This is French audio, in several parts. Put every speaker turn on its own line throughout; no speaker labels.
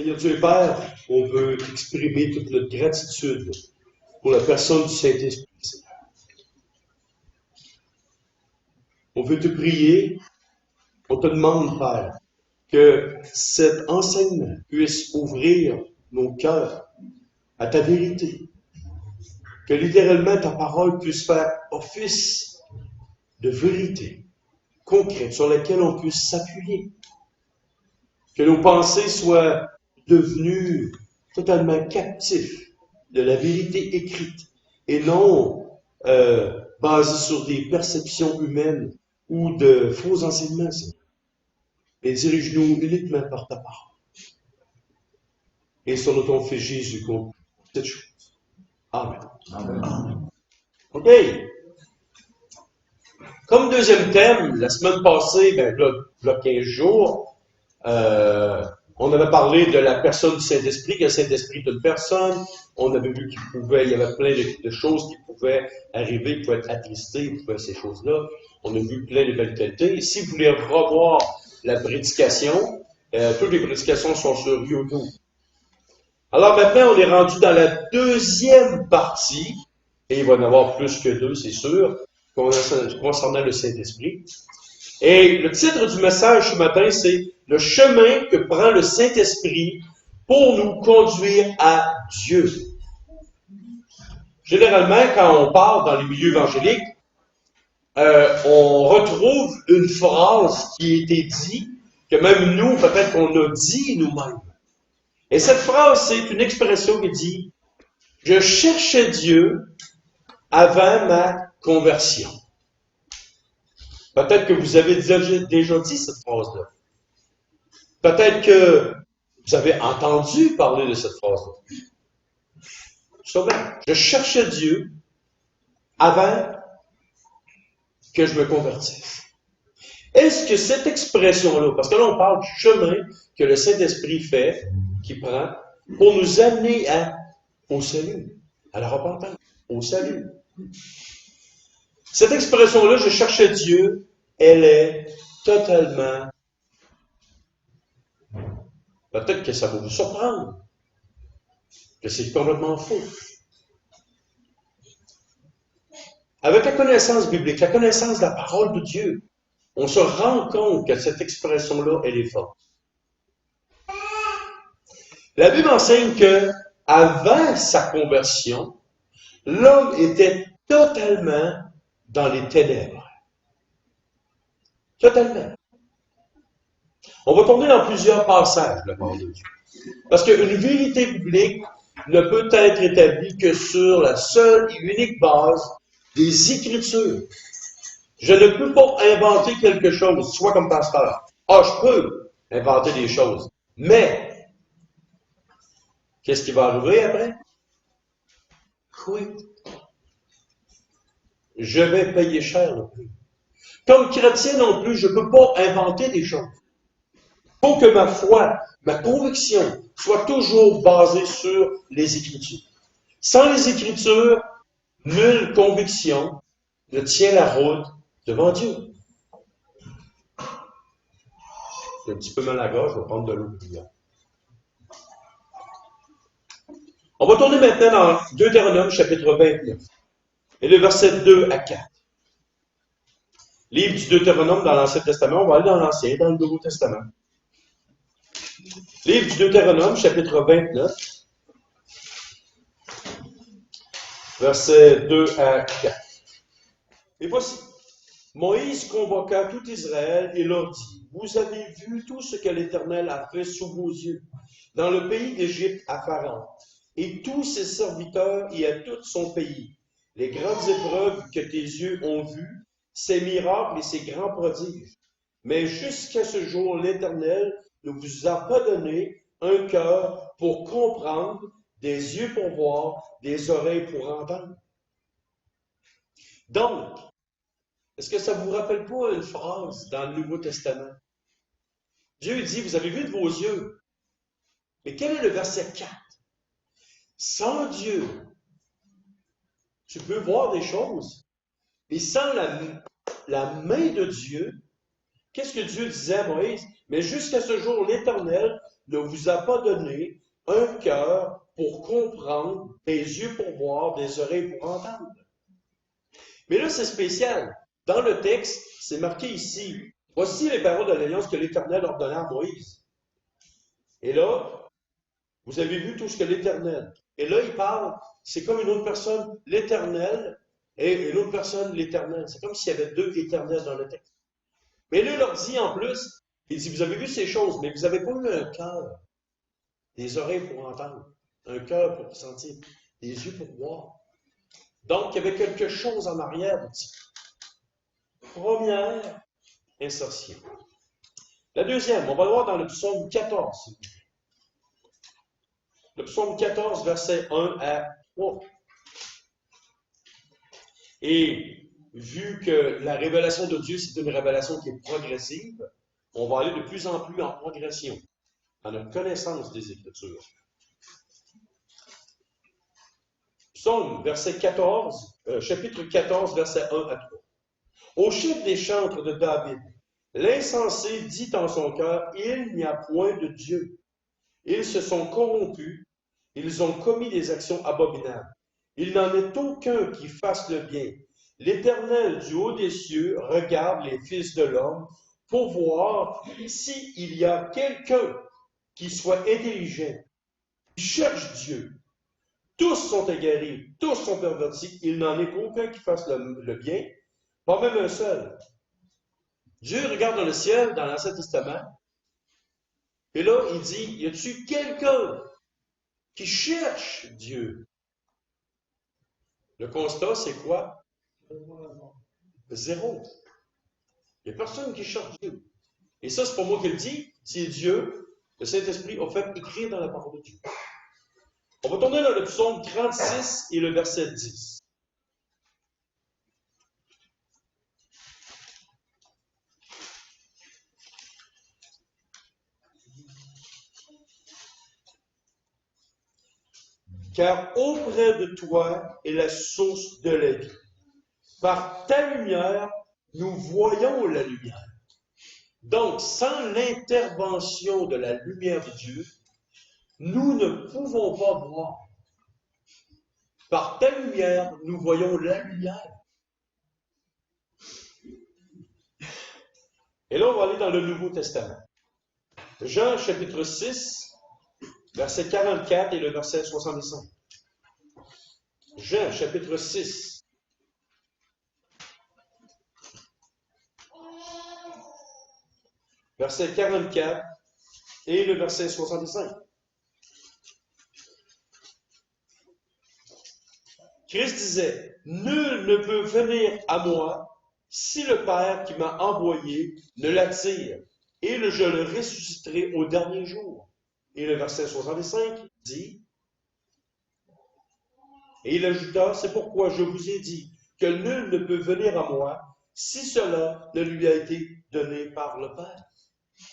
Seigneur Dieu et Père, on veut exprimer toute notre gratitude pour la personne du Saint-Esprit. On veut te prier, on te demande, Père, que cet enseignement puisse ouvrir nos cœurs à ta vérité, que littéralement ta parole puisse faire office de vérité concrète sur laquelle on puisse s'appuyer, que nos pensées soient devenues totalement captives de la vérité écrite et non basées sur des perceptions humaines ou de faux enseignements, Seigneur. Mais dirige-nous uniquement par ta parole. Et sur le ton Fils Jésus qu'on cette chose. Amen. Amen. OK. Comme deuxième thème, la semaine passée, là 15 jours, on avait parlé de la personne du Saint-Esprit, que le Saint-Esprit est une personne. On avait vu il y avait plein de choses qui pouvaient arriver, qui pouvaient être attristées, ces choses-là. On a vu plein de belles qualités. Et si vous voulez revoir la prédication, toutes les prédications sont sur YouTube. Alors maintenant, on est rendu dans la deuxième partie, et il va y en avoir plus que deux, c'est sûr, concernant le Saint-Esprit. Et le titre du message ce matin, c'est « Le chemin que prend le Saint-Esprit pour nous conduire à Dieu ». Généralement, quand on parle dans les milieux évangéliques, on retrouve une phrase qui a été dite, que même nous, peut-être qu'on a dit nous-mêmes. Et cette phrase, c'est une expression qui dit « Je cherchais Dieu avant ma conversion ». Peut-être que vous avez déjà dit cette phrase-là. Peut-être que vous avez entendu parler de cette phrase-là. Je cherchais Dieu avant que je me convertisse. Est-ce que cette expression-là, parce que là on parle du chemin que le Saint-Esprit fait, qui prend, pour nous amener au salut, à la repentance, au salut. Cette expression-là, je cherchais Dieu, elle est totalement... Peut-être que ça va vous surprendre, que c'est complètement faux. Avec la connaissance biblique, la connaissance de la parole de Dieu, on se rend compte que cette expression-là, elle est forte. La Bible enseigne que, avant sa conversion, l'homme était totalement dans les ténèbres. Totalement. On va tourner dans plusieurs passages de la parole de Dieu. Parce qu'une vérité biblique ne peut être établie que sur la seule et unique base des Écritures. Je ne peux pas inventer quelque chose, soit comme pasteur. Je peux inventer des choses. Mais, qu'est-ce qui va arriver après? Oui. Je vais payer cher non plus. Comme chrétien non plus, je ne peux pas inventer des choses. Il faut que ma foi, ma conviction soit toujours basée sur les Écritures. Sans les Écritures, nulle conviction ne tient la route devant Dieu. J'ai un petit peu mal à la gorge, je vais prendre de l'eau bouillante. On va tourner maintenant dans Deutéronome, chapitre 29, et le verset 2 à 4. Livre du Deutéronome dans l'Ancien Testament, on va aller dans l'Ancien, dans le Nouveau Testament. Livre du Deutéronome, chapitre 29, versets 2 à 4. Et voici, Moïse convoqua tout Israël et leur dit, « Vous avez vu tout ce que l'Éternel a fait sous vos yeux, dans le pays d'Égypte à Pharaon, et tous ses serviteurs et à tout son pays, les grandes épreuves que tes yeux ont vues, ses miracles et ses grands prodiges. Mais jusqu'à ce jour, l'Éternel ne vous a pas donné un cœur pour comprendre, des yeux pour voir, des oreilles pour entendre. » Donc, est-ce que ça ne vous rappelle pas une phrase dans le Nouveau Testament? Dieu dit, vous avez vu de vos yeux. Mais quel est le verset 4? Sans Dieu, tu peux voir des choses, mais sans la main de Dieu, qu'est-ce que Dieu disait à Moïse? Mais jusqu'à ce jour, l'Éternel ne vous a pas donné un cœur pour comprendre, des yeux pour voir, des oreilles pour entendre. Mais là, c'est spécial. Dans le texte, c'est marqué ici, voici les paroles de l'alliance que l'Éternel ordonna à Moïse. Et là, vous avez vu tout ce que l'Éternel. Et là, il parle, c'est comme une autre personne, l'Éternel, et une autre personne, l'Éternel. C'est comme s'il y avait deux éternels dans le texte. Mais là, il leur dit en plus, il dit, vous avez vu ces choses, mais vous n'avez pas eu un cœur, des oreilles pour entendre, un cœur pour sentir, des yeux pour voir. Donc, il y avait quelque chose en arrière. Première insertion. La deuxième, on va le voir dans le psaume 14. Le psaume 14, versets 1 à 3. Et vu que la révélation de Dieu, c'est une révélation qui est progressive, on va aller de plus en plus en progression, dans notre connaissance des Écritures. Psaume, chapitre 14, versets 1 à 3. Au chef des chantres de David, l'insensé dit en son cœur, il n'y a point de Dieu. Ils se sont corrompus, ils ont commis des actions abominables. Il n'en est aucun qui fasse le bien. L'Éternel du haut des cieux regarde les fils de l'homme pour voir s'il y a quelqu'un qui soit intelligent, qui cherche Dieu. Tous sont égarés, tous sont pervertis, il n'en est aucun qui fasse le bien, pas même un seul. Dieu regarde dans le ciel, dans l'Ancien Testament, et là, il dit, y a-t-il quelqu'un qui cherche Dieu? Le constat, c'est quoi? Zéro. Il n'y a personne qui cherche Dieu. Et ça, c'est pas moi qui le dis, c'est Dieu, le Saint-Esprit, a fait écrire dans la parole de Dieu. On va tourner dans le psaume 36 et le verset 10. Car auprès de toi est la source de la vie. Par ta lumière, nous voyons la lumière. Donc, sans l'intervention de la lumière de Dieu, nous ne pouvons pas voir. Par ta lumière, nous voyons la lumière. Et là, on va aller dans le Nouveau Testament. Jean, chapitre 6, verset 44 et le verset 65. Jean, chapitre 6. Verset 44 et le verset 65. Christ disait, « Nul ne peut venir à moi si le Père qui m'a envoyé ne l'attire, et je le ressusciterai au dernier jour. » Et le verset 65 dit, et il ajouta, « C'est pourquoi je vous ai dit que nul ne peut venir à moi si cela ne lui a été donné par le Père. »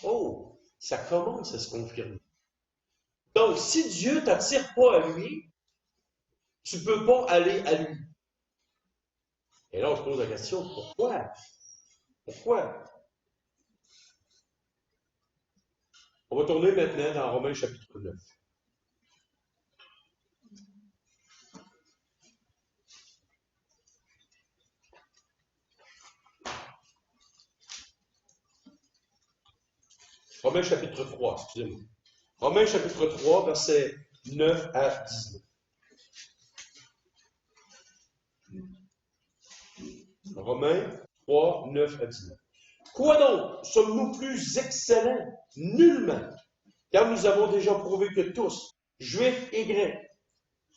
Oh, ça commence à se confirmer. Donc, si Dieu ne t'attire pas à lui, tu ne peux pas aller à lui. Et là, on se pose la question, pourquoi? Pourquoi? On va tourner maintenant dans Romains chapitre 9. Romains chapitre 3, excusez-moi. Romains chapitre 3, versets 9 à 19. Romains 3, 9 à 19. Quoi donc? Sommes-nous plus excellents? Nullement. Car nous avons déjà prouvé que tous, juifs et grecs,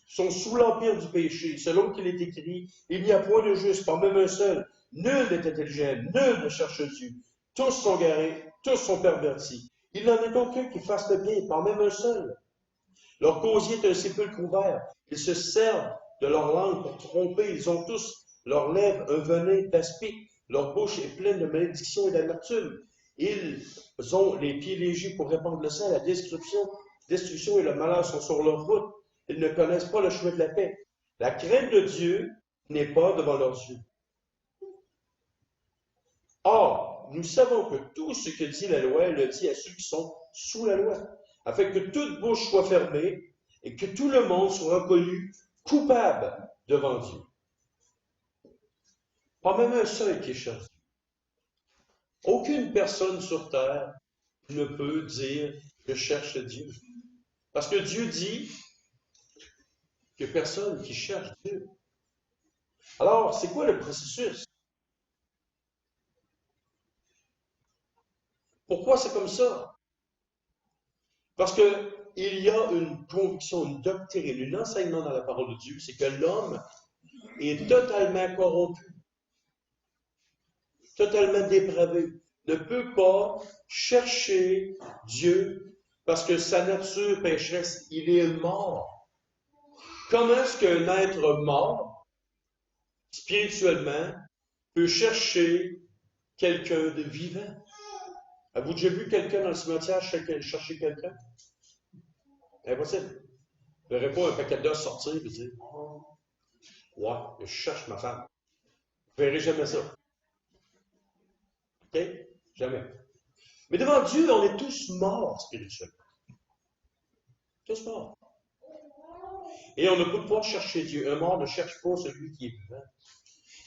sont sous l'empire du péché. Selon qu'il est écrit, il n'y a point de juste, pas même un seul. Nul n'est intelligent, nul ne cherche Dieu. Tous sont garés, tous sont pervertis. Il n'en est aucun qui fasse le bien, pas même un seul. Leur causier est un sépulcre ouvert. Ils se servent de leur langue pour tromper. Ils ont tous leurs lèvres un venin d'aspic. Leur bouche est pleine de malédiction et d'amertume. Ils ont les pieds légers pour répandre le sang. La destruction et le malheur sont sur leur route. Ils ne connaissent pas le chemin de la paix. La crainte de Dieu n'est pas devant leurs yeux. Or, nous savons que tout ce que dit la loi, elle le dit à ceux qui sont sous la loi, afin que toute bouche soit fermée et que tout le monde soit reconnu coupable devant Dieu. Pas même un seul qui cherche. Aucune personne sur terre ne peut dire que je cherche Dieu. Parce que Dieu dit qu'il n'y a personne qui cherche Dieu. Alors, c'est quoi le processus? Pourquoi c'est comme ça? Parce que il y a une conviction, une doctrine, un enseignement dans la parole de Dieu, c'est que l'homme est totalement corrompu, totalement dépravé, ne peut pas chercher Dieu parce que sa nature pécheresse, il est mort. Comment est-ce qu'un être mort, spirituellement, peut chercher quelqu'un de vivant? Avez-vous déjà vu quelqu'un dans le cimetière chercher quelqu'un? Impossible. Vous n'aurez pas un paquet d'os sortir et dire oh, ouais, je cherche ma femme. Vous ne verrez jamais ça. OK? Jamais. Mais devant Dieu, on est tous morts spirituellement. Tous morts. Et on ne peut pas chercher Dieu. Un mort ne cherche pas celui qui est vivant.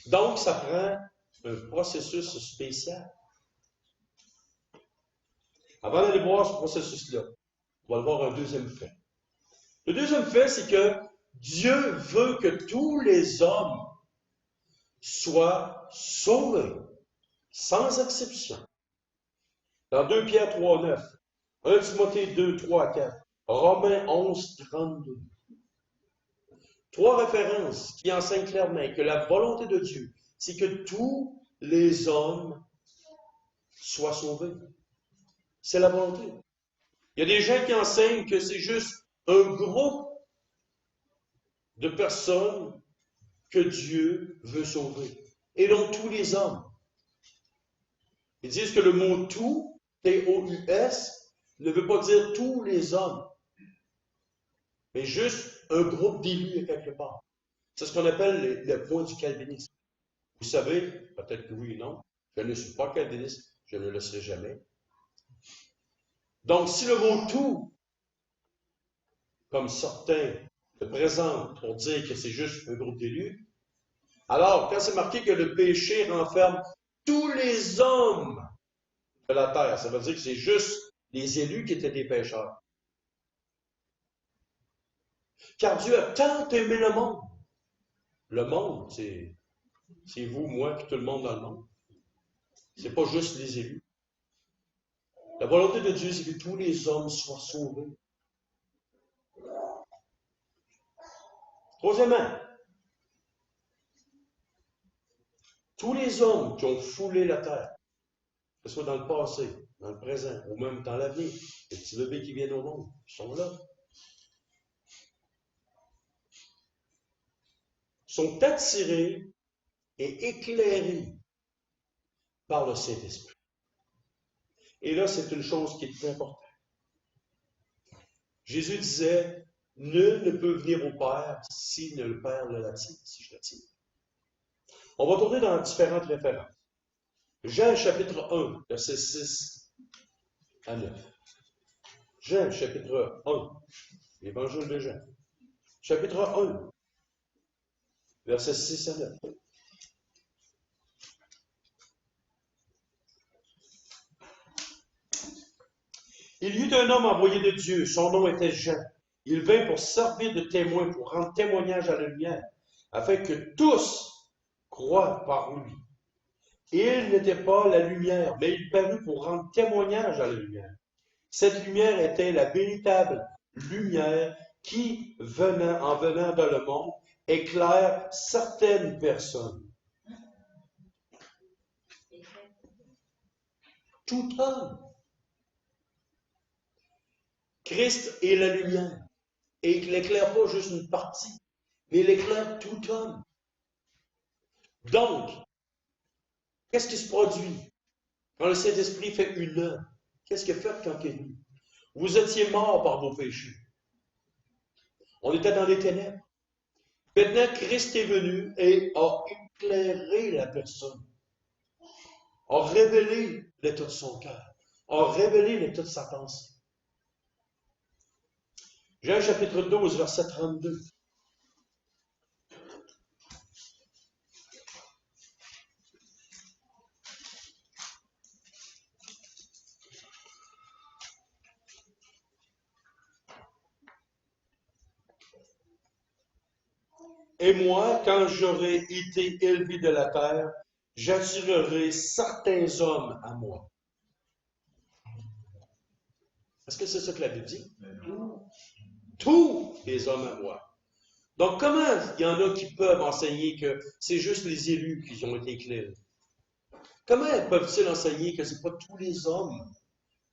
Donc, ça prend un processus spécial. Avant d'aller voir ce processus-là, on va le voir un deuxième fait. Le deuxième fait, c'est que Dieu veut que tous les hommes soient sauvés, sans exception. Dans 2 Pierre 3, 9, 1 Timothée 2, 3, 4, Romains 11, 32. Trois références qui enseignent clairement que la volonté de Dieu, c'est que tous les hommes soient sauvés. C'est la volonté. Il y a des gens qui enseignent que c'est juste un groupe de personnes que Dieu veut sauver. Et donc tous les hommes. Ils disent que le mot tout, T-O-U-S, ne veut pas dire tous les hommes, mais juste un groupe d'élus quelque part. C'est ce qu'on appelle le point du calvinisme. Vous savez, peut-être que oui ou non, je ne suis pas calviniste, je ne le serai jamais. Donc, si le mot tout, comme certains le présentent pour dire que c'est juste un groupe d'élus, alors, quand c'est marqué que le péché renferme tous les hommes de la terre, ça veut dire que c'est juste les élus qui étaient des pécheurs. Car Dieu a tant aimé le monde. Le monde, c'est vous, moi, puis tout le monde dans le monde. C'est pas juste les élus. La volonté de Dieu, c'est que tous les hommes soient sauvés. Troisièmement, tous les hommes qui ont foulé la terre, que ce soit dans le passé, dans le présent, ou même dans l'avenir, les petits bébés qui viennent au monde, ils sont là. Sont attirés et éclairés par le Saint-Esprit. Et là, c'est une chose qui est très importante. Jésus disait, nul ne peut venir au Père si le Père ne l'attire, si je l'attire. On va tourner dans différentes références. Jean chapitre 1, verset 6 à 9. Jean chapitre 1, l'Évangile de Jean. Chapitre 1, verset 6 à 9. Il y eut un homme envoyé de Dieu, son nom était Jean. Il vint pour servir de témoin, pour rendre témoignage à la lumière, afin que tous croient par lui. Il n'était pas la lumière, mais il parut pour rendre témoignage à la lumière. Cette lumière était la véritable lumière qui, en venant dans le monde, éclaire certaines personnes. Tout homme. Christ est la lumière. Et il n'éclaire pas juste une partie, mais il éclaire tout homme. Donc, qu'est-ce qui se produit quand le Saint-Esprit fait une œuvre? Qu'est-ce qu'il fait quand il est venu? Vous étiez morts par vos péchés. On était dans les ténèbres. Maintenant, Christ est venu et a éclairé la personne, a révélé l'état de son cœur, a révélé l'état de sa pensée. Jean chapitre 12, verset 32. Et moi, quand j'aurai été élevé de la terre, j'attirerai certains hommes à moi. Est-ce que c'est ça que la Bible dit? Tous les hommes à moi. Donc, comment il y en a qui peuvent enseigner que c'est juste les élus qui ont été éclairés? Comment peuvent-ils enseigner que ce n'est pas tous les hommes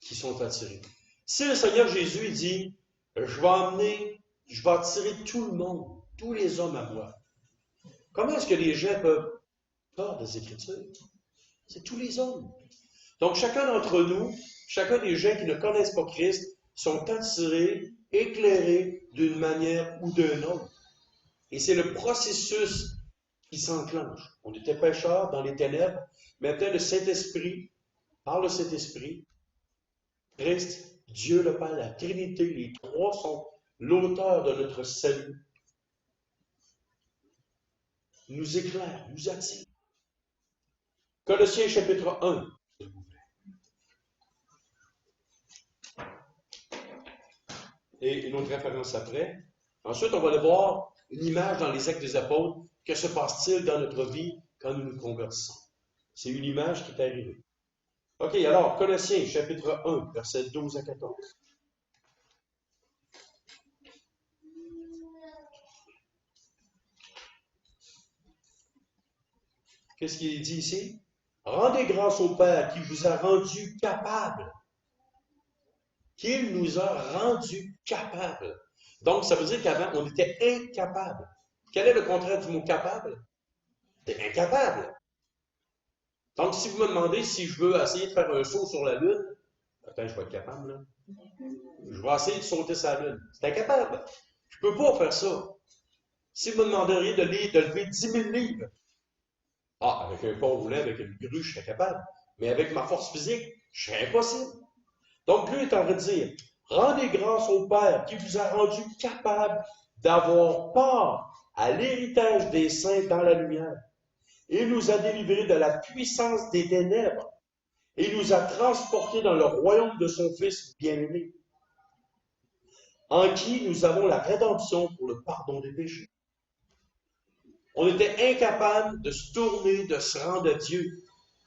qui sont attirés? Si le Seigneur Jésus dit, je vais attirer tout le monde, tous les hommes à moi. Comment est-ce que les gens peuvent faire des Écritures? C'est tous les hommes. Donc, chacun d'entre nous, chacun des gens qui ne connaissent pas Christ, sont attirés, éclairés d'une manière ou d'une autre. Et c'est le processus qui s'enclenche. On était pécheurs dans les ténèbres. Maintenant, le Saint-Esprit, par le Saint-Esprit, Christ, Dieu le Père, la Trinité, les trois sont l'auteur de notre salut, nous éclaire, nous attire. Colossiens chapitre 1, s'il vous plaît. Et une autre référence après. Ensuite, on va aller voir une image dans les Actes des Apôtres. Que se passe-t-il dans notre vie quand nous nous convertissons? C'est une image qui est arrivée. OK, alors, Colossiens, chapitre 1, versets 12 à 14. Qu'est-ce qu'il dit ici? Rendez grâce au Père qui vous a rendu capable. Qu'il nous a rendu capables. Donc, ça veut dire qu'avant, on était incapable. Quel est le contraire du mot capable? C'est incapable. Donc, si vous me demandez si je veux essayer de faire un saut sur la Lune, attends, je vais être capable, là. Je vais essayer de sauter sur la Lune. C'est incapable. Je ne peux pas faire ça. Si vous me demanderiez de lever 10 000 livres, avec un pont roulant, avec une grue, je serais capable. Mais avec ma force physique, je serais impossible. Donc, lui est en train de dire, rendez grâce au Père qui vous a rendu capable d'avoir part à l'héritage des saints dans la lumière. Il nous a délivrés de la puissance des ténèbres et il nous a transportés dans le royaume de son Fils bien-aimé, en qui nous avons la rédemption pour le pardon des péchés. On était incapable de se tourner, de se rendre à Dieu,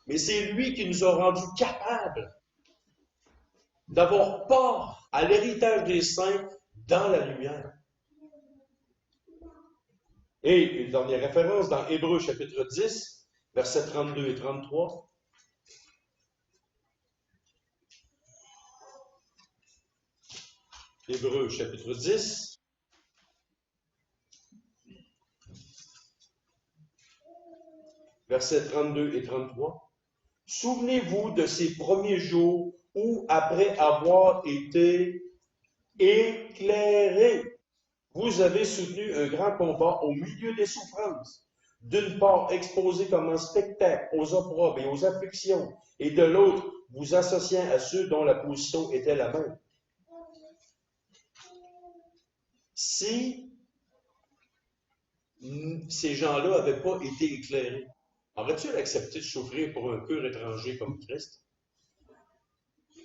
mais c'est lui qui nous a rendus capables d'avoir part à l'héritage des saints dans la lumière. Et une dernière référence dans Hébreux chapitre 10, versets 32 et 33. Hébreux chapitre 10. Versets 32 et 33. Souvenez-vous de ces premiers jours où, après avoir été éclairés, vous avez soutenu un grand combat au milieu des souffrances. D'une part, exposé comme un spectacle aux opprobes et aux afflictions, et de l'autre, vous associant à ceux dont la position était la même. Si ces gens-là n'avaient pas été éclairés, auraient-ils accepté de souffrir pour un cœur étranger comme Christ?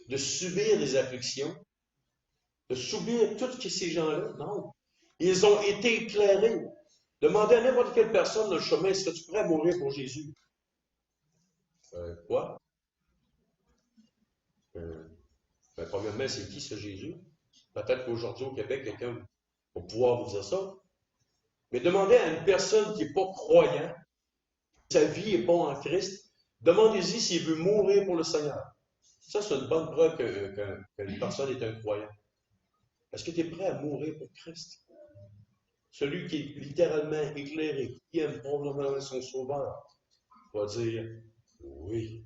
De subir des afflictions? De subir tout ces gens-là? Non. Ils ont été éclairés. Demandez à n'importe quelle personne dans le chemin, est-ce que tu pourrais mourir pour Jésus? Quoi? Premièrement, c'est qui ce Jésus? Peut-être qu'aujourd'hui au Québec, quelqu'un va pouvoir vous dire ça. Mais demandez à une personne qui n'est pas croyant, sa vie n'est pas en Christ, demandez-y s'il veut mourir pour le Seigneur. Ça, c'est une bonne preuve qu'une personne est un croyant. Est-ce que tu es prêt à mourir pour Christ? Celui qui est littéralement éclairé, qui aime probablement son sauveur, va dire oui.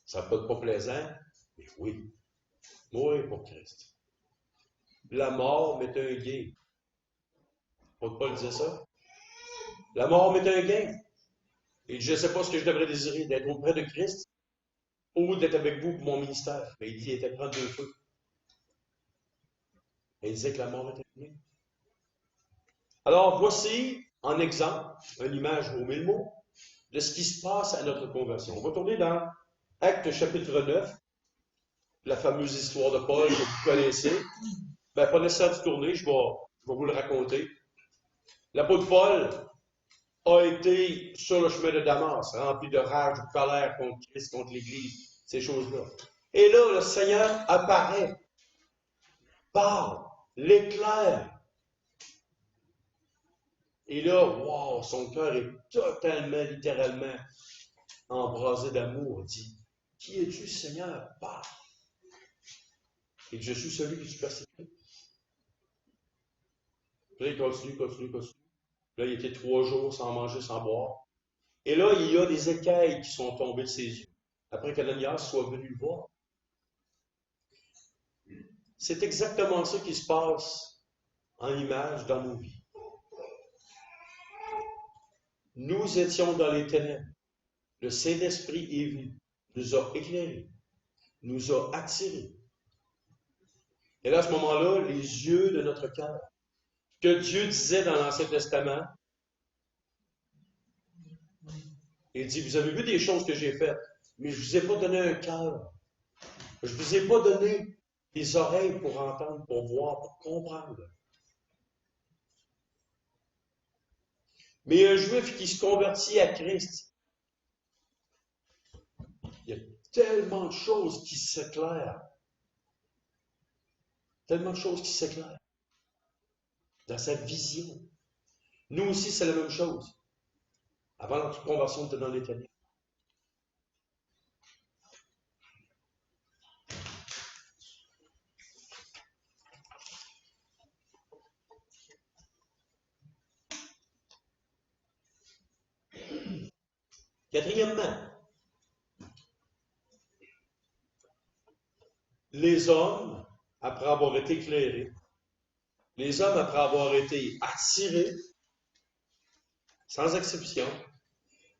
Ça peut être pas plaisant, mais oui. Mourir pour Christ. La mort m'est un gain. Faut pas le dire ça. La mort m'est un gain. Et je ne sais pas ce que je devrais désirer, d'être auprès de Christ ou d'être avec vous pour mon ministère. Mais il était prendre deux feux. Et il disait que la mort était venue. Alors, voici, en exemple, une image aux 1000 mots, de ce qui se passe à notre conversion. On va tourner dans Actes chapitre 9, la fameuse histoire de Paul que vous connaissez. Ben, pas nécessaire de tourner, je vais vous le raconter. L'apôtre Paul a été sur le chemin de Damas, rempli de rage, de colère contre Christ, contre l'Église, ces choses-là. Et là, le Seigneur apparaît, parle, l'éclaire. Et là, wow, son cœur est totalement, littéralement embrasé d'amour. Il dit, qui es-tu, Seigneur? Parle. Et je suis celui que tu persécutes. Puis là, il continue. Là, il était 3 jours sans manger, sans boire. Et là, il y a des écailles qui sont tombées de ses yeux. Après qu'Ananias soit venu le voir. C'est exactement ça qui se passe en image dans nos vies. Nous étions dans les ténèbres. Le Saint-Esprit est venu, nous a éclairés, nous a attirés. Et là, à ce moment-là, les yeux de notre cœur, que Dieu disait dans l'Ancien Testament, il dit, vous avez vu des choses que j'ai faites, mais je ne vous ai pas donné un cœur. Je ne vous ai pas donné des oreilles pour entendre, pour voir, pour comprendre. Mais un juif qui se convertit à Christ, il y a tellement de choses qui s'éclairent. Tellement de choses qui s'éclairent dans sa vision. Nous aussi, c'est la même chose. Avant notre conversion, on était dans les ténèbres. Quatrièmement, les hommes, après avoir été éclairés, les hommes, après avoir été attirés, sans exception,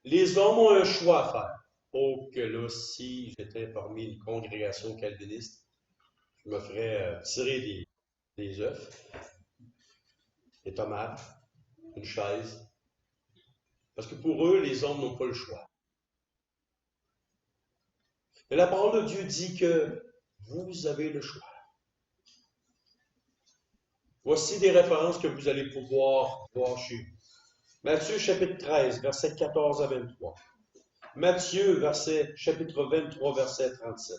les hommes ont un choix à faire. Oh, que là, si j'étais parmi une congrégation calviniste, je me ferais tirer des œufs, des tomates, une chaise. Parce que pour eux, les hommes n'ont pas le choix. Mais la parole de Dieu dit que vous avez le choix. Voici des références que vous allez pouvoir voir chez vous. Matthieu chapitre 13, versets 14 à 23. Matthieu chapitre 23, verset 37.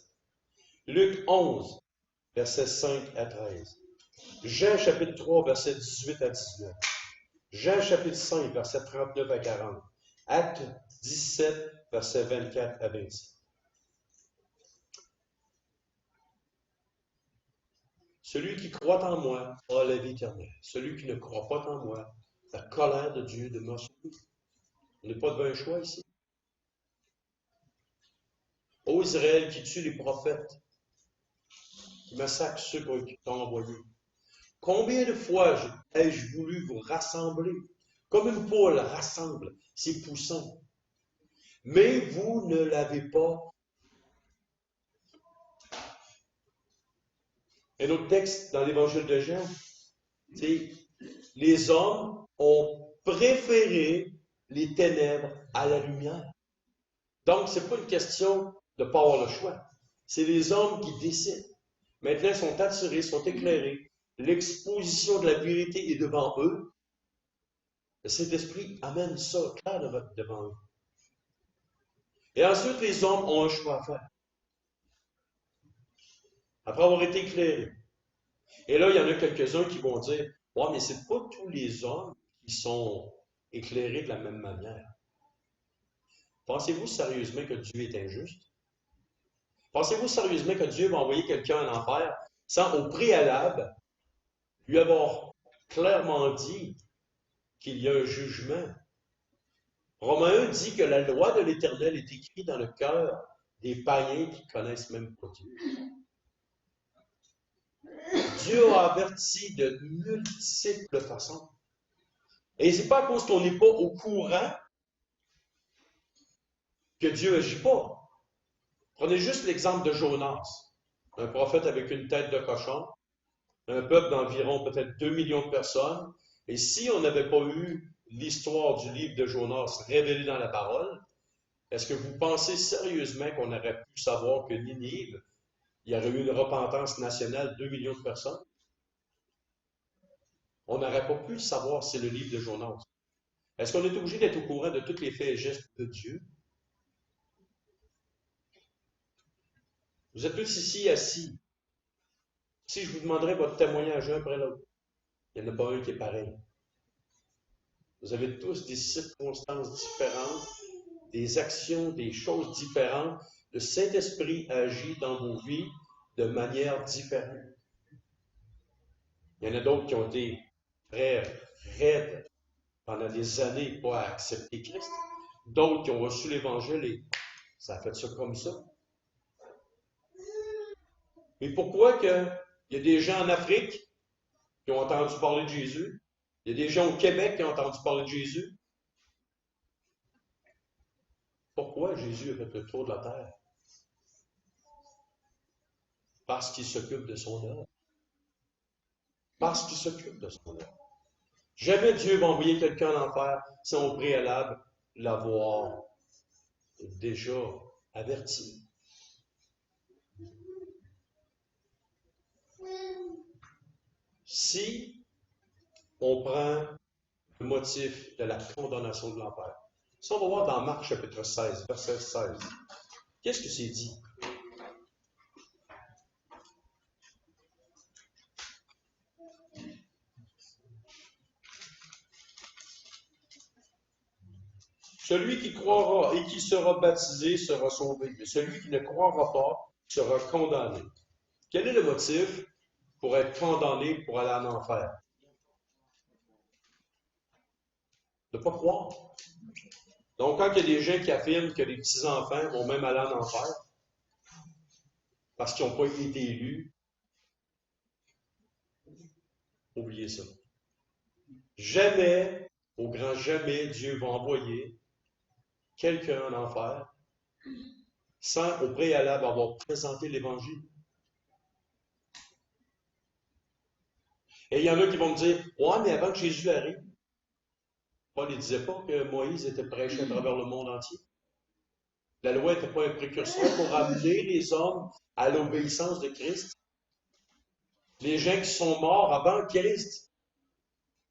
Luc 11, versets 5 à 13. Jean chapitre 3, verset 18 à 19. Jean chapitre 5, verset 39 à 40. Acte 17, verset 24 à 26. Celui qui croit en moi a la vie éternelle. Celui qui ne croit pas en moi, la colère de Dieu demeure sur lui. On n'est pas devant un choix ici. Ô Israël qui tue les prophètes, qui massacre ceux qui t'ont envoyé. Combien de fois ai-je voulu vous rassembler, comme une poule rassemble ses poussins, mais vous ne l'avez pas. Un autre texte dans l'évangile de Jean, c'est les hommes ont préféré les ténèbres à la lumière. Donc, c'est pas une question de ne pas avoir le choix. C'est les hommes qui décident. Maintenant, ils sont attirés, sont éclairés. L'exposition de la vérité est devant eux. Le Saint-Esprit amène ça clair devant eux. Et ensuite, les hommes ont un choix à faire. Après avoir été éclairés. Et là, il y en a quelques-uns qui vont dire, ouais, mais c'est pas tous les hommes qui sont éclairés de la même manière. Pensez-vous sérieusement que Dieu est injuste? Pensez-vous sérieusement que Dieu va envoyer quelqu'un en enfer sans au préalable lui avoir clairement dit qu'il y a un jugement? Romains 1 dit que la loi de l'Éternel est écrite dans le cœur des païens qui ne connaissent même pas Dieu. Dieu a averti de multiples façons. Et c'est pas à cause qu'on n'est pas au courant que Dieu n'agit pas. Prenez juste l'exemple de Jonas, un prophète avec une tête de cochon, un peuple d'environ peut-être 2 millions de personnes. Et si on n'avait pas eu l'histoire du livre de Jonas révélée dans la parole, est-ce que vous pensez sérieusement qu'on aurait pu savoir que Ninive, il y aurait eu une repentance nationale de 2 millions de personnes? On n'aurait pas pu le savoir, c'est le livre de Jonas. Est-ce qu'on est obligé d'être au courant de tous les faits et gestes de Dieu? Vous êtes tous ici assis. Si je vous demanderais votre témoignage un après l'autre, il n'y en a pas un qui est pareil. Vous avez tous des circonstances différentes, des actions, des choses différentes. Le Saint-Esprit agit dans vos vies de manière différente. Il y en a d'autres qui ont été très raides pendant des années pas à accepter Christ. D'autres qui ont reçu l'Évangile et ça a fait ça comme ça. Mais pourquoi qu'il y a des gens en Afrique qui ont entendu parler de Jésus? Il y a des gens au Québec qui ont entendu parler de Jésus. Pourquoi Jésus a fait le tour de la terre? Parce qu'il s'occupe de son œuvre. Parce qu'il s'occupe de son œuvre. Jamais Dieu va envoyer quelqu'un en enfer sans au préalable l'avoir déjà averti. Si on prend le motif de la condamnation de l'enfer, si on va voir dans Marc chapitre 16, verset 16, qu'est-ce que c'est dit? Celui qui croira et qui sera baptisé sera sauvé, mais celui qui ne croira pas sera condamné. Quel est le motif pour être condamné pour aller en enfer? De ne pas croire. Donc, quand il y a des gens qui affirment que les petits-enfants vont même aller en enfer, parce qu'ils n'ont pas été élus, oubliez ça. Jamais, au grand jamais, Dieu va envoyer quelqu'un en enfer sans au préalable avoir présenté l'Évangile. Et il y en a qui vont me dire, ouais, mais avant que Jésus arrive, Paul ne disait pas que Moïse était prêché à travers le monde entier. La loi n'était pas un précurseur pour amener les hommes à l'obéissance de Christ. Les gens qui sont morts avant Christ,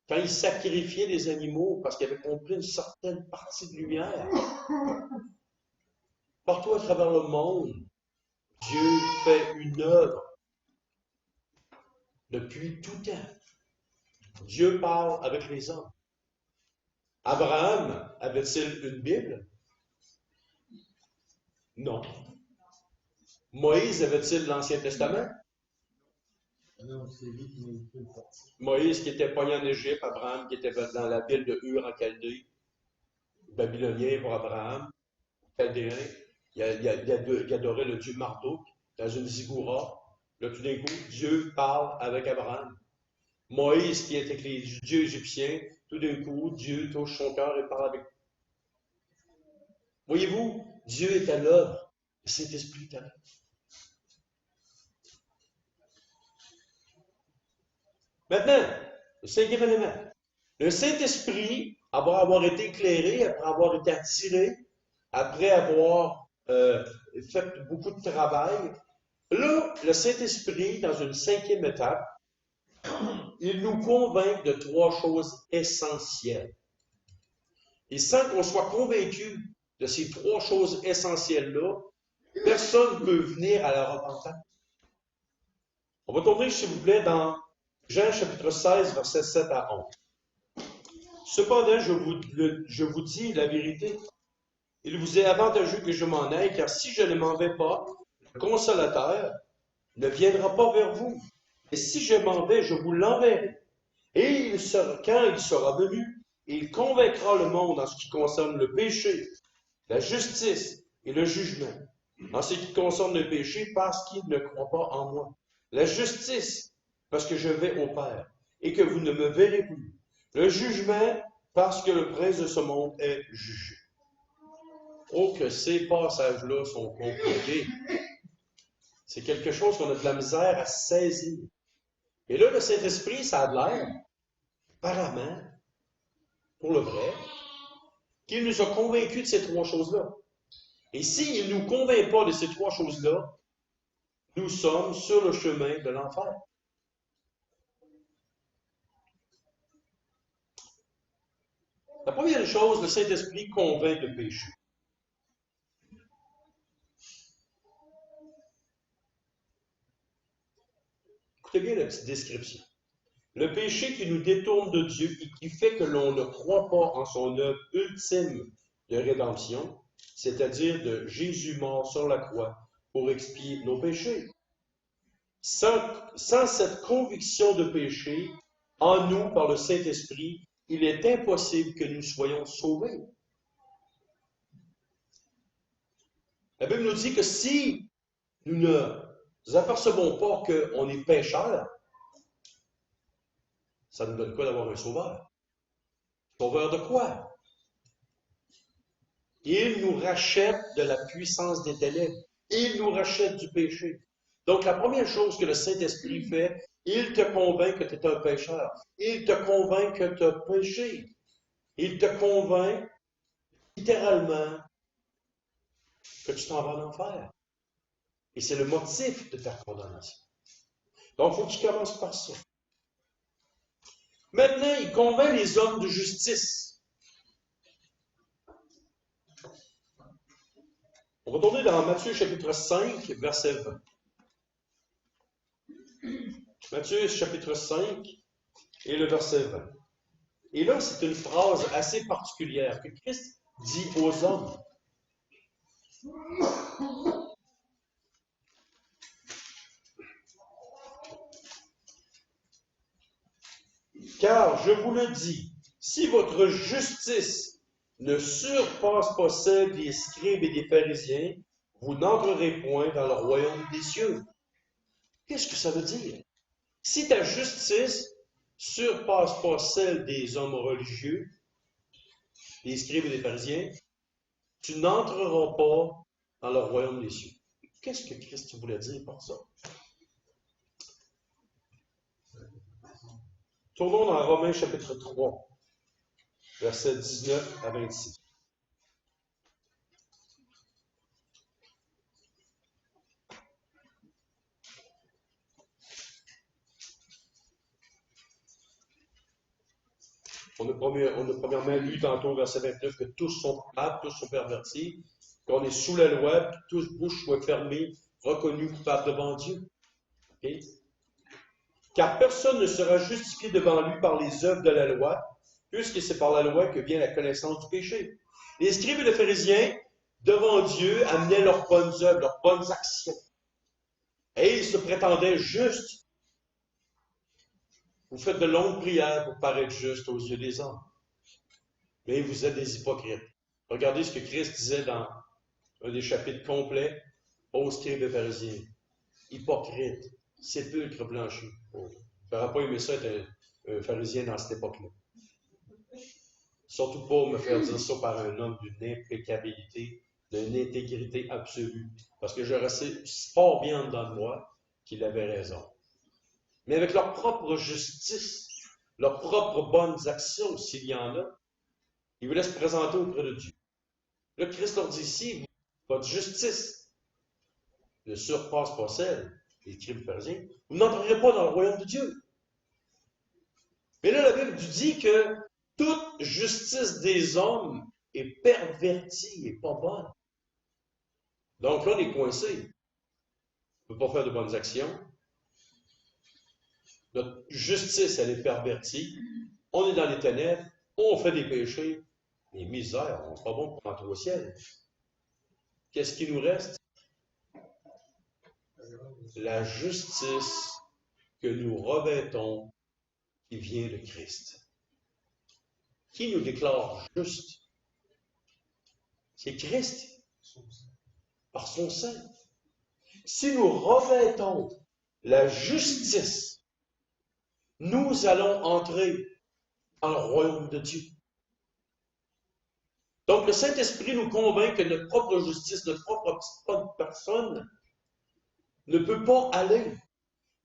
quand ils sacrifiaient des animaux parce qu'ils avaient compris une certaine partie de lumière, partout à travers le monde, Dieu fait une œuvre depuis tout temps. Dieu parle avec les hommes. Abraham avait-il une Bible? Non. Moïse avait-il l'Ancien Testament?
Non, c'est lui qui nous fait partir.
Moïse qui était pogné en Égypte, Abraham qui était dans la ville de Ur en Chaldée, babylonien pour Abraham, chaldéen, il adorait le dieu Marduk dans une zigoura. Là, tout d'un coup, Dieu parle avec Abraham. Moïse qui était avec les dieux égyptiens, tout d'un coup, Dieu touche son cœur et parle avec lui. Voyez-vous, Dieu est à l'œuvre, le Saint-Esprit est à l'œuvre. Maintenant, le cinquième élément. Le Saint-Esprit, après avoir été éclairé, après avoir été attiré, après avoir fait beaucoup de travail, là, le Saint-Esprit, dans une cinquième étape, il nous convainc de trois choses essentielles. Et sans qu'on soit convaincu de ces trois choses essentielles-là, personne ne peut venir à la repentance. On va tourner, s'il vous plaît, dans Jean chapitre 16, versets 7 à 11. Cependant, je vous dis la vérité. Il vous est avantageux que je m'en aille, car si je ne m'en vais pas, le consolateur ne viendra pas vers vous. Et si je m'en vais, je vous l'enverrai. Et quand il sera venu, il convaincra le monde en ce qui concerne le péché, la justice et le jugement. En ce qui concerne le péché, parce qu'il ne croit pas en moi. La justice, parce que je vais au Père et que vous ne me verrez plus. Le jugement, parce que le prince de ce monde est jugé. Oh, que ces passages-là sont compliqués. C'est quelque chose qu'on a de la misère à saisir. Et là, le Saint-Esprit, ça a de l'air, apparemment, pour le vrai, qu'il nous a convaincus de ces trois choses-là. Et s'il ne nous convainc pas de ces trois choses-là, nous sommes sur le chemin de l'enfer. La première chose, le Saint-Esprit convainc de péché. Écoutez bien la petite description. Le péché qui nous détourne de Dieu et qui fait que l'on ne croit pas en son œuvre ultime de rédemption, c'est-à-dire de Jésus mort sur la croix pour expier nos péchés. Sans cette conviction de péché, en nous, par le Saint-Esprit, il est impossible que nous soyons sauvés. La Bible nous dit que si nous ne apercevons pas qu'on est pécheurs, ça nous donne quoi d'avoir un sauveur? Sauveur de quoi? Il nous rachète de la puissance des ténèbres. Il nous rachète du péché. Donc, la première chose que le Saint-Esprit fait, il te convainc que tu es un pécheur. Il te convainc que tu as péché. Il te convainc, littéralement, que tu t'en vas en enfer. Et c'est le motif de ta condamnation. Donc, il faut que tu commences par ça. Maintenant, il convainc les hommes de justice. On va tourner dans Matthieu chapitre 5, verset 20. Matthieu chapitre 5 et le verset 20. Et là, c'est une phrase assez particulière que Christ dit aux hommes. Car je vous le dis, si votre justice ne surpasse pas celle des scribes et des pharisiens, vous n'entrerez point dans le royaume des cieux. Qu'est-ce que ça veut dire? Si ta justice surpasse pas celle des hommes religieux, des scribes et des pharisiens, tu n'entreras pas dans le royaume des cieux. Qu'est-ce que Christ voulait dire par ça? Tournons dans Romains chapitre 3, versets 19 à 26. On a premièrement lu tantôt au verset 29 que tous sont coupables, tous sont pervertis, qu'on est sous la loi, que tous bouches soient fermées, reconnus coupables devant Dieu. Okay? Car personne ne sera justifié devant lui par les œuvres de la loi, puisque c'est par la loi que vient la connaissance du péché. Les scribes et les pharisiens, devant Dieu, amenaient leurs bonnes œuvres, leurs bonnes actions. Et ils se prétendaient justes. Vous faites de longues prières pour paraître justes aux yeux des hommes. Mais vous êtes des hypocrites. Regardez ce que Christ disait dans un des chapitres complets aux scribes et pharisiens. Hypocrite, sépulcre blanchi. Oh, je n'aurais pas aimé ça être un pharisien dans cette époque-là. Surtout pas me faire dire ça par un homme d'une impeccabilité, d'une intégrité absolue. Parce que je restais fort bien dedans de moi qu'il avait raison. Mais avec leur propre justice, leurs propres bonnes actions, s'il y en a, ils voulaient se présenter auprès de Dieu. Là, Christ leur dit ici, votre justice ne surpasse pas celle des scribes pharisiens. Vous n'entrerez pas dans le royaume de Dieu. Mais là, la Bible dit que toute justice des hommes est pervertie et pas bonne. Donc là, on est coincé. On ne peut pas faire de bonnes actions. Notre justice, elle est pervertie. On est dans les ténèbres. On fait des péchés. Les misères, on n'est pas bon pour entrer au ciel. Qu'est-ce qui nous reste? La justice que nous revêtons qui vient de Christ. Qui nous déclare juste? C'est Christ, par son sang. Si nous revêtons la justice, nous allons entrer dans le royaume de Dieu. Donc le Saint-Esprit nous convainc que notre propre justice, notre propre petite personne ne peut pas aller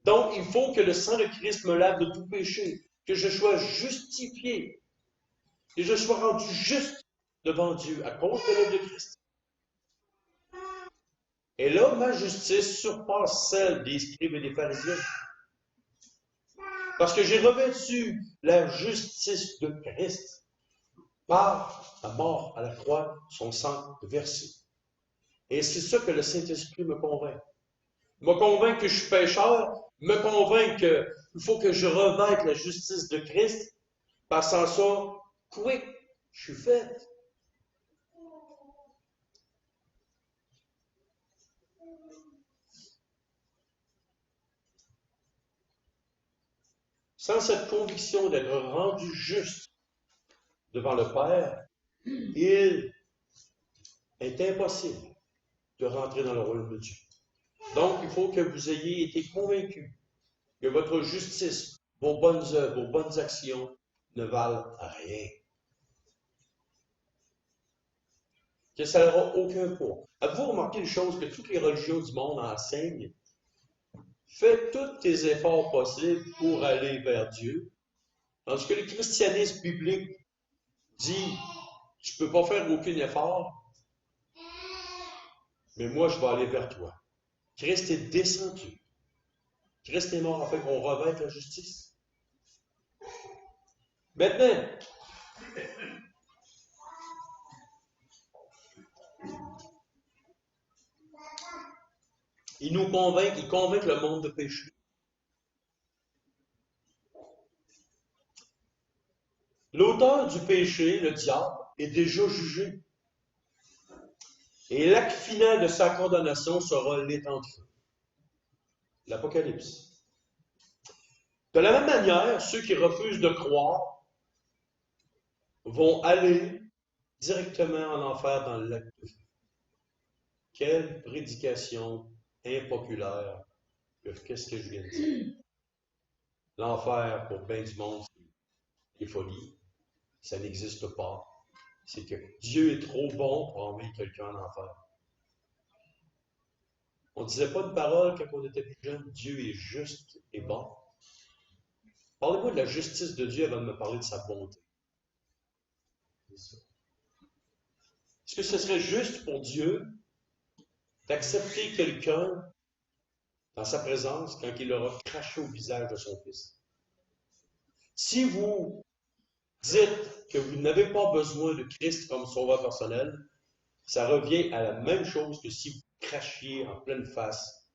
Donc, il faut que le sang de Christ me lave de tout péché, que je sois justifié, que je sois rendu juste devant Dieu à cause de l'œuvre de Christ. Et là, ma justice surpasse celle des scribes et des pharisiens. Parce que j'ai revêtu la justice de Christ par la mort à la croix, son sang versé. Et c'est ça que le Saint-Esprit me convainc. Me convainc que je suis pécheur, me convainc qu'il faut que je revête la justice de Christ, parce que sans ça, quick, je suis fait. Sans cette conviction d'être rendu juste devant le Père, il est impossible de rentrer dans le royaume de Dieu. Donc, il faut que vous ayez été convaincu que votre justice, vos bonnes œuvres, vos bonnes actions ne valent rien. Que ça n'aura aucun poids. Avez-vous remarqué une chose que toutes les religions du monde enseignent? Fais tous tes efforts possibles pour aller vers Dieu. Tandis que le christianisme biblique dit, tu peux pas faire aucun effort, mais moi je vais aller vers toi. Christ est descendu. Christ est mort afin qu'on revête la justice. Maintenant, il nous convainc, il convainc le monde de péché. L'auteur du péché, le diable, est déjà jugé. Et l'acte final de sa condamnation sera l'étang de feu. L'Apocalypse. De la même manière, ceux qui refusent de croire vont aller directement en enfer dans le lac de feu. Quelle prédication impopulaire. Qu'est-ce que je viens de dire? L'enfer, pour bien du monde, c'est folie. Ça n'existe pas. C'est que Dieu est trop bon pour envoyer quelqu'un en enfer. On ne disait pas de parole quand on était plus jeune. Dieu est juste et bon. Parlez-moi de la justice de Dieu avant de me parler de sa bonté. Est-ce que ce serait juste pour Dieu d'accepter quelqu'un dans sa présence quand il aura craché au visage de son fils? Si vous dites que vous n'avez pas besoin de Christ comme sauveur personnel, ça revient à la même chose que si vous crachiez en pleine face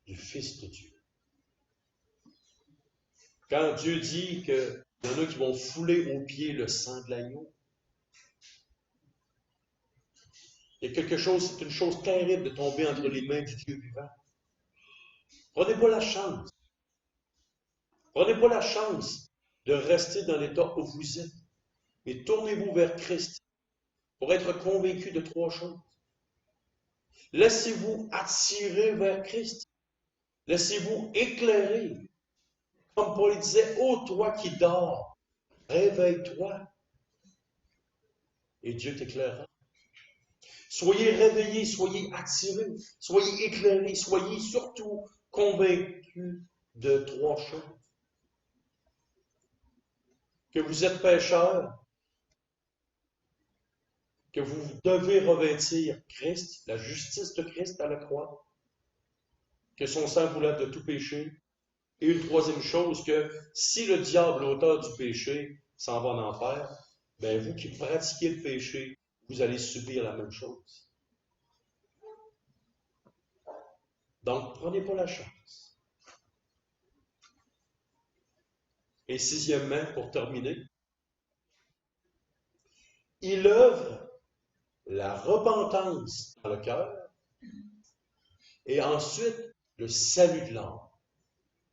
du Fils de Dieu. Quand Dieu dit qu'il y en a qui vont fouler aux pieds le sang de l'agneau, il y a quelque chose, c'est une chose terrible de tomber entre les mains du Dieu vivant. Prenez pas la chance. Prenez pas la chance de rester dans l'état où vous êtes. Mais tournez-vous vers Christ pour être convaincu de trois choses. Laissez-vous attirer vers Christ. Laissez-vous éclairer. Comme Paul disait, ô toi qui dors, réveille-toi. Et Dieu t'éclairera. Soyez réveillés, soyez attirés, soyez éclairés, soyez surtout convaincus de trois choses. Que vous êtes pécheurs, que vous devez revêtir Christ, la justice de Christ à la croix, que son sang vous lave de tout péché. Et une troisième chose, que si le diable, l'auteur du péché, s'en va en enfer, ben vous qui pratiquez le péché, vous allez subir la même chose. Donc, prenez pas la chance. Et sixièmement, pour terminer, il œuvre la repentance dans le cœur et ensuite le salut de l'âme.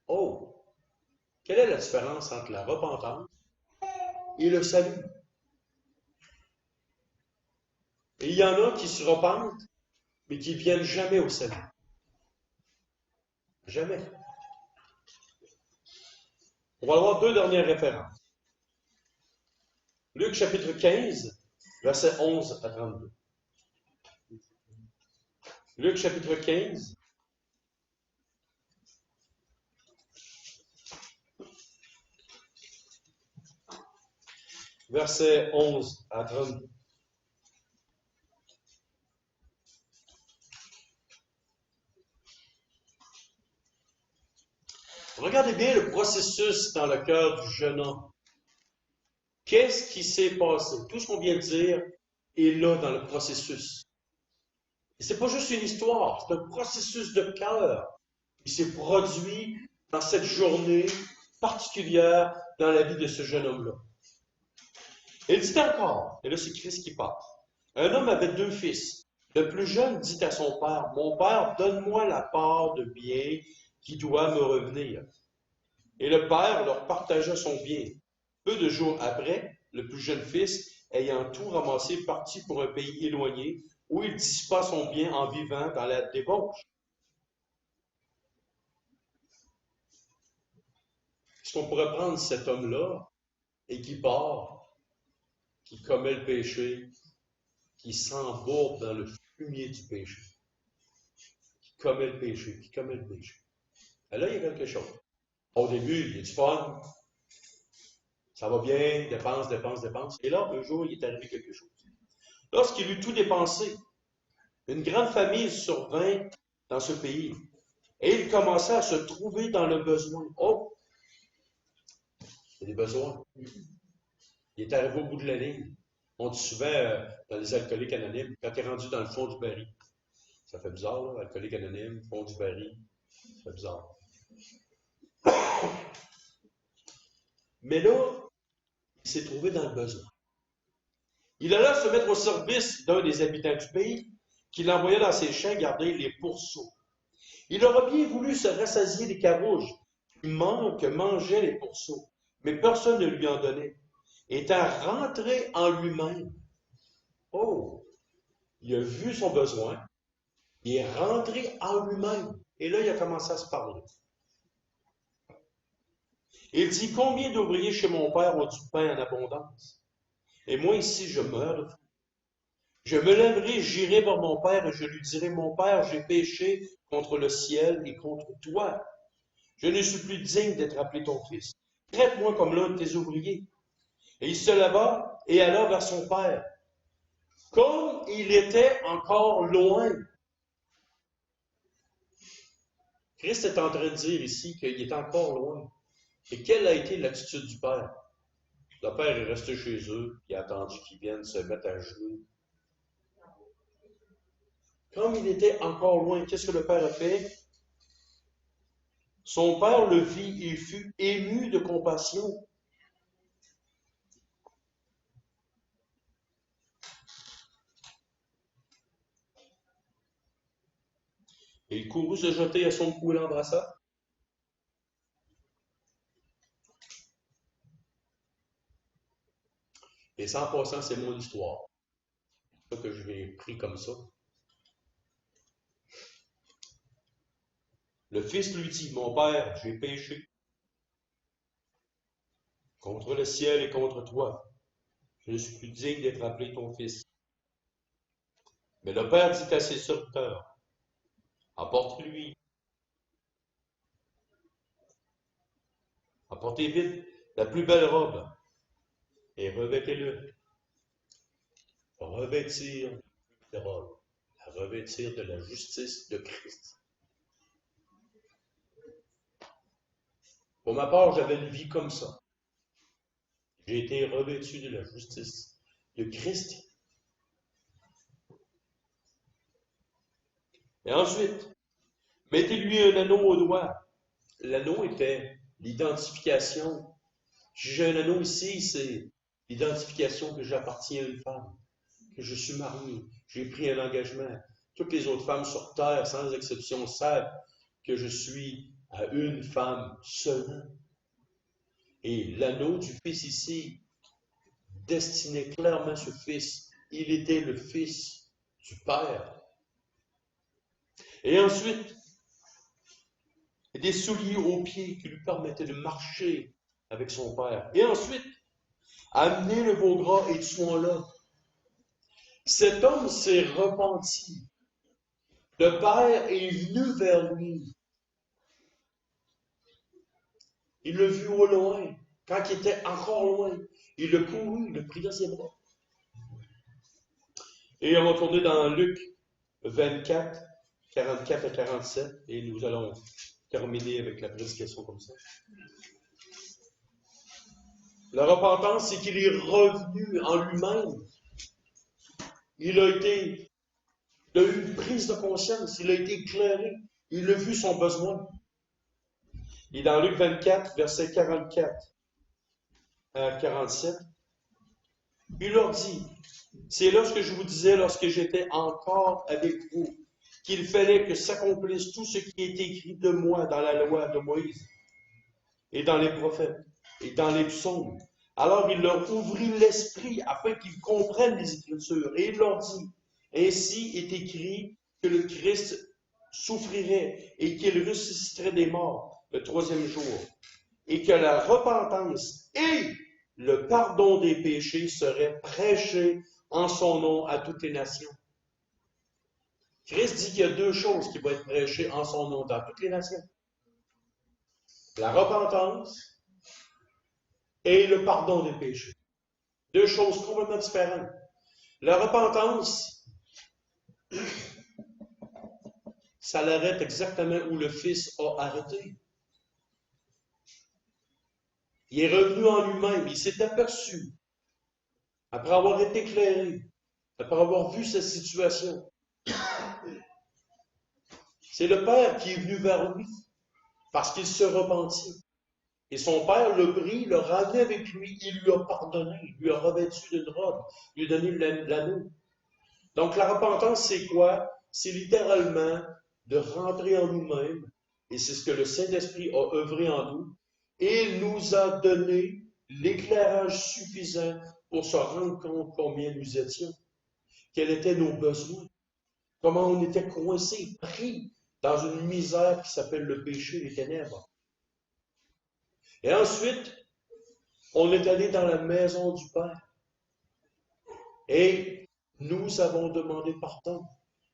Oh! Quelle est la différence entre la repentance et le salut? Et il y en a qui se repentent, mais qui ne viennent jamais au salut. Jamais. On va avoir deux dernières références. Luc chapitre 15, versets 11 à 32. Luc chapitre 15, versets 11 à 32. Regardez bien le processus dans le cœur du jeune homme. Qu'est-ce qui s'est passé? Tout ce qu'on vient de dire est là dans le processus. Et c'est pas juste une histoire, c'est un processus de cœur qui s'est produit dans cette journée particulière dans la vie de ce jeune homme-là. Il dit encore, et là c'est Christ qui parle, un homme avait 2 fils. Le plus jeune dit à son père, « Mon père, donne-moi la part de bien qui doit me revenir. » Et le père leur partagea son bien. Peu de jours après, le plus jeune fils, ayant tout ramassé, partit pour un pays éloigné, où il dissipa son bien en vivant dans la débauche. Est-ce qu'on pourrait prendre cet homme-là et qui part, qui commet le péché, qui s'embourbe dans le fumier du péché, qui commet le péché. Et là, il y a quelque chose. Au début, il y a du fun, ça va bien, dépense. Et là, un jour, il est arrivé quelque chose. Lorsqu'il eut tout dépensé, une grande famine survint dans ce pays. Et il commença à se trouver dans le besoin. Oh! Il y a des besoins. Il est arrivé au bout de la ligne. On dit souvent dans les alcooliques anonymes, quand tu es rendu dans le fond du baril. Ça fait bizarre, là, alcoolique anonyme, fond du baril. Ça fait bizarre. Mais là, il s'est trouvé dans le besoin. Il alla se mettre au service d'un des habitants du pays, qui l'envoya dans ses champs garder les pourceaux. Il aurait bien voulu se rassasier des carouges que mangeaient les pourceaux, mais personne ne lui en donnait. Étant rentré en lui-même, oh, il a vu son besoin, il est rentré en lui-même, et là, il a commencé à se parler. Il dit, combien d'ouvriers chez mon père ont du pain en abondance? Et moi ici, je meurs de faim. Je me lèverai, j'irai vers mon père et je lui dirai, mon père, j'ai péché contre le ciel et contre toi. Je ne suis plus digne d'être appelé ton fils. Traite-moi comme l'un de tes ouvriers. Et il se leva et alla vers son père. Comme il était encore loin. Christ est en train de dire ici qu'il est encore loin. Et quelle a été l'attitude du père? Le père est resté chez eux, il a attendu qu'ils viennent se mettre à genoux. Comme il était encore loin, qu'est-ce que le père a fait? Son père le vit et fut ému de compassion. Et il courut se jeter à son cou et l'embrassa. Et 100%, c'est mon histoire. C'est ça que je l'ai pris comme ça. Le fils lui dit, mon père, j'ai péché contre le ciel et contre toi. Je ne suis plus digne d'être appelé ton fils. Mais le père dit à ses serviteurs, apportez-lui, apportez vite la plus belle robe et revêtez-le. Revêtir la plus belle robe, la revêtir de la justice de Christ. Pour ma part, j'avais une vie comme ça. J'ai été revêtu de la justice de Christ. Et ensuite, mettez-lui un anneau au doigt. L'anneau était l'identification. Si j'ai un anneau ici, c'est l'identification que j'appartiens à une femme, que je suis marié, j'ai pris un engagement. Toutes les autres femmes sur terre, sans exception, savent que je suis à une femme seulement. Et l'anneau du Fils ici destinait clairement ce Fils. Il était le Fils du Père. Et ensuite, des souliers aux pieds qui lui permettaient de marcher avec son Père. Et ensuite, amener le veau gras et de soin-là. Cet homme s'est repenti. Le Père est venu vers lui. Il l'a vu au loin, quand il était encore loin. Il le courut, il le prit dans ses bras. Et on va tourner dans Luc 24, 44 à 47, et nous allons terminer avec la prédication comme ça. La repentance, c'est qu'il est revenu en lui-même. Il a eu une prise de conscience, il a été éclairé, il a vu son besoin. Et dans Luc 24, verset 44 à 47, il leur dit, c'est là ce que je vous disais lorsque j'étais encore avec vous, qu'il fallait que s'accomplisse tout ce qui est écrit de moi dans la loi de Moïse, et dans les prophètes, et dans les psaumes. Alors il leur ouvrit l'esprit afin qu'ils comprennent les Écritures, et il leur dit, ainsi est écrit que le Christ souffrirait et qu'il ressusciterait des morts le troisième jour, et que la repentance et le pardon des péchés seraient prêchés en son nom à toutes les nations. Christ dit qu'il y a deux choses qui vont être prêchées en son nom dans toutes les nations. La repentance et le pardon des péchés. Deux choses complètement différentes. La repentance, ça l'arrête exactement où le Fils a arrêté. Il est revenu en lui-même, il s'est aperçu, après avoir été éclairé, après avoir vu sa situation. C'est le Père qui est venu vers lui, parce qu'il se repentit. Et son Père le prit, le ramenait avec lui, il lui a pardonné, il lui a revêtu d'une robe, il lui a donné l'anneau. Donc la repentance, c'est quoi? C'est littéralement de rentrer en nous-mêmes, et c'est ce que le Saint-Esprit a œuvré en nous, et il nous a donné l'éclairage suffisant pour se rendre compte combien nous étions, quels étaient nos besoins, comment on était coincés, pris dans une misère qui s'appelle le péché, les ténèbres. Et ensuite, on est allé dans la maison du Père. Et nous avons demandé pardon.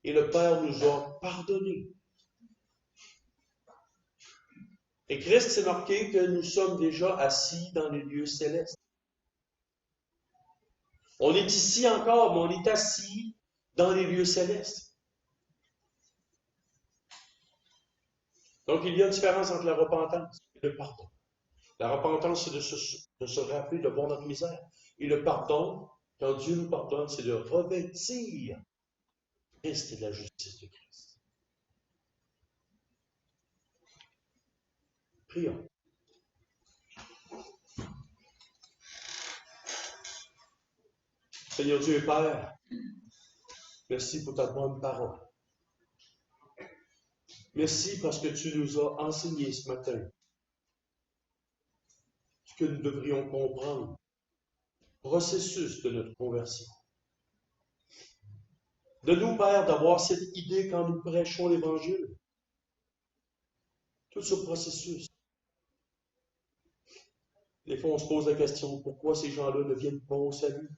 Et le Père nous a pardonné. Et Christ s'est marqué que nous sommes déjà assis dans les lieux célestes. On est ici encore, mais on est assis dans les lieux célestes. Donc il y a une différence entre la repentance et le pardon. La repentance, c'est de se rappeler de voir notre misère. Et le pardon, quand Dieu nous pardonne, c'est de revêtir Christ et de la justice de Christ. Prions. Seigneur Dieu et Père, merci pour ta bonne parole. Merci parce que tu nous as enseigné ce matin ce que nous devrions comprendre, le processus de notre conversion. De nous, Père, d'avoir cette idée quand nous prêchons l'Évangile. Tout ce processus. Des fois, on se pose la question, pourquoi ces gens-là ne viennent pas au salut?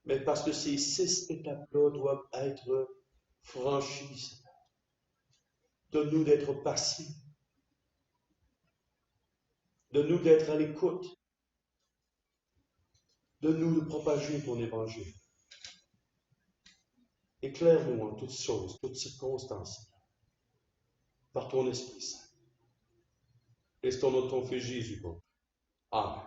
Mais parce que ces 6 étapes-là doivent être franchies. Donne-nous d'être patients. Donne-nous d'être à l'écoute. Donne-nous de propager ton Évangile. Éclaire-nous en toutes choses, toutes circonstances, par ton Esprit Saint. Et c'est ton nom de ton Fils Jésus. Amen.